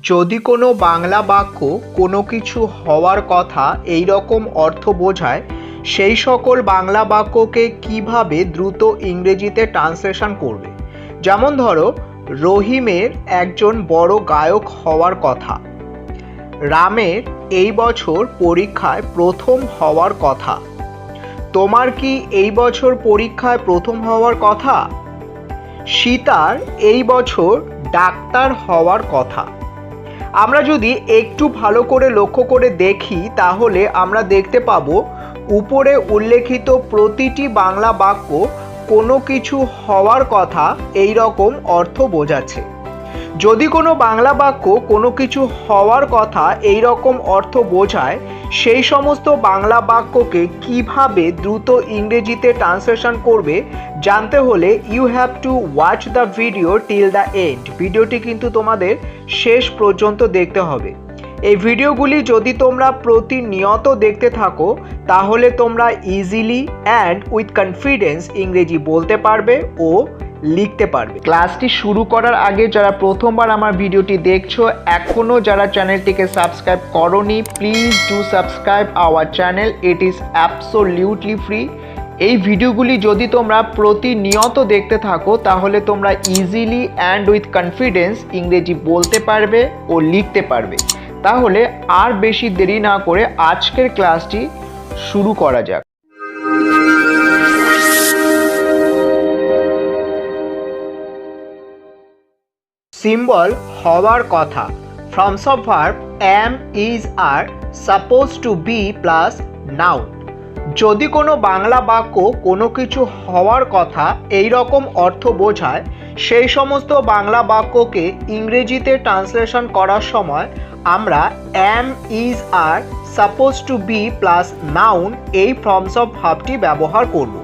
যদি কোনো বাংলা বাক্য কোনো কিছু হওয়ার কথা এই রকম অর্থ বোঝায়, সেই সকল বাংলা বাক্যকে কিভাবে দ্রুত ইংরেজিতে ট্রান্সলেশন করবে। যেমন ধরো, রহিমের একজন বড় গায়ক হওয়ার কথা। রামের এই বছর পরীক্ষায় প্রথম হওয়ার কথা। তোমার কি এই বছর পরীক্ষায় প্রথম হওয়ার কথা? সীতার এই বছর ডাক্তার হওয়ার কথা। আমরা যদি একটু ভালো করে লক্ষ্য করে দেখি, তাহলে আমরা দেখতে পাবো উপরে উল্লেখিত প্রতিটি বাংলা বাক্য কোনো কিছু হওয়ার কথা এই রকম অর্থ বোঝাচ্ছে। যদি কোনো বাংলা বাক্য কোনো কিছু হওয়ার কথা এই রকম অর্থ বোঝায়, সেই সমস্ত বাংলা বাক্যকে কিভাবে দ্রুত ইংরেজিতে ট্রান্সলেশন করবে জানতে হলে you have to watch the video till the end. ভিডিওটি কিন্তু তোমাদের শেষ পর্যন্ত দেখতে হবে। এই ভিডিওগুলি যদি তোমরা প্রতিনিয়ত দেখতে থাকো, তাহলে তোমরা ইজিলি অ্যান্ড উইথ কনফিডেন্স ইংরেজি বলতে পারবে ও লিখতে পারবে। ক্লাসটি শুরু করার আগে যারা প্রথমবার আমার ভিডিওটি দেখছো, এখনও যারা চ্যানেলটিকে সাবস্ক্রাইব করোনি, please do subscribe our channel. It is absolutely free. এই ভিডিওগুলি যদি তোমরা প্রতিনিয়ত দেখতে থাকো, তাহলে তোমরা ইজিলি অ্যান্ড উইথ কনফিডেন্স ইংরেজি বলতে পারবে ও লিখতে পারবে। তাহলে আর বেশি দেরি না করে আজকের ক্লাসটি শুরু করা যাক। সিম্বল হওয়ার কথা। Forms of verb am, is, are supposed to be plus noun. যদি কোনো বাংলা বাক্য কোনো কিছু হওয়ার কথা এই রকম অর্থ বোঝায়, সেই সমস্ত বাংলা বাক্যকে ইংরেজিতে ট্রান্সলেশন করার সময় আমরা am, is, are supposed to be plus noun এই ফর্মস অফ ভার্বটি ব্যবহার করব।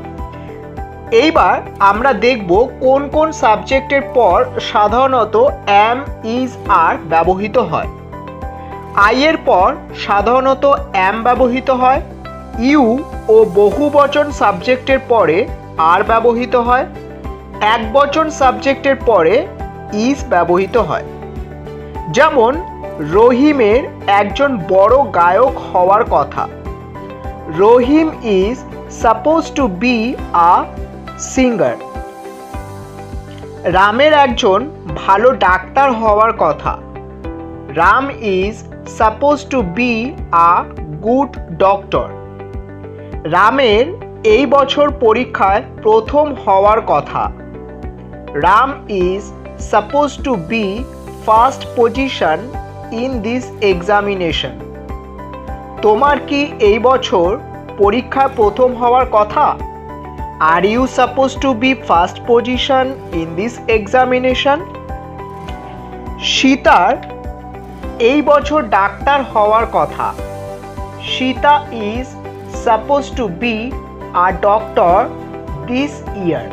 এইবার আমরা দেখব কোন কোন সাবজেক্টের পর সাধারণত am, is, are ব্যবহৃত হয়। I এর পর সাধারণত am ব্যবহৃত হয়। ইউ ও বহুবচন সাবজেক্টের পরে আর ব্যবহৃত হয়। একবচন সাবজেক্টের পরে is ব্যবহৃত হয়। যেমন রহিমের একজন বড় গায়ক হওয়ার কথা। Rahim is suppose to be a singer. রামের একজন ভালো ডাক্তার হওয়ার কথা। Ram is suppose to be a good doctor. রামের এই বছর পরীক্ষায় প্রথম হওয়ার কথা। Ram is suppose to be first position in this examination. তোমার কি এই বছর পরীক্ষায় প্রথম হওয়ার কথা? Are you suppose to be first position in this examination? সীতার এই বছর ডাক্তার হওয়ার কথা। Sita is suppose to be a doctor this year.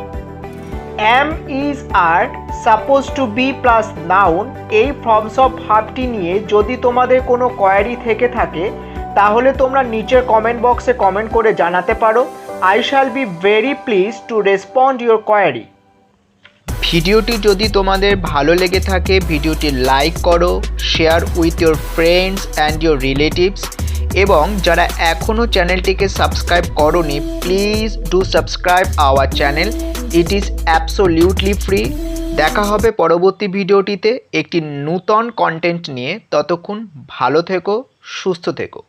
am, is, are suppose to be plus noun এই ফর্মস অফ ভার্বটি নিয়ে যদি তোমাদের কোনো কোয়ারি থেকে থাকে, তাহলে তোমরা নিচের কমেন্ট বক্সে কমেন্ট করে জানাতে পারো। I shall be very pleased to respond your query. ভিডিওটি যদি তোমাদের ভালো লেগে থাকে, ভিডিওটি লাইক করো, share with your friends and your relatives, এবং যারা এখনও চ্যানেলটিকে সাবস্ক্রাইব করোনি, please do subscribe our channel. It is absolutely free. দেখা হবে পরবর্তী ভিডিওটিতে একটি নূতন কন্টেন্ট নিয়ে। ততক্ষণ ভালো থেকো, সুস্থ থেকো।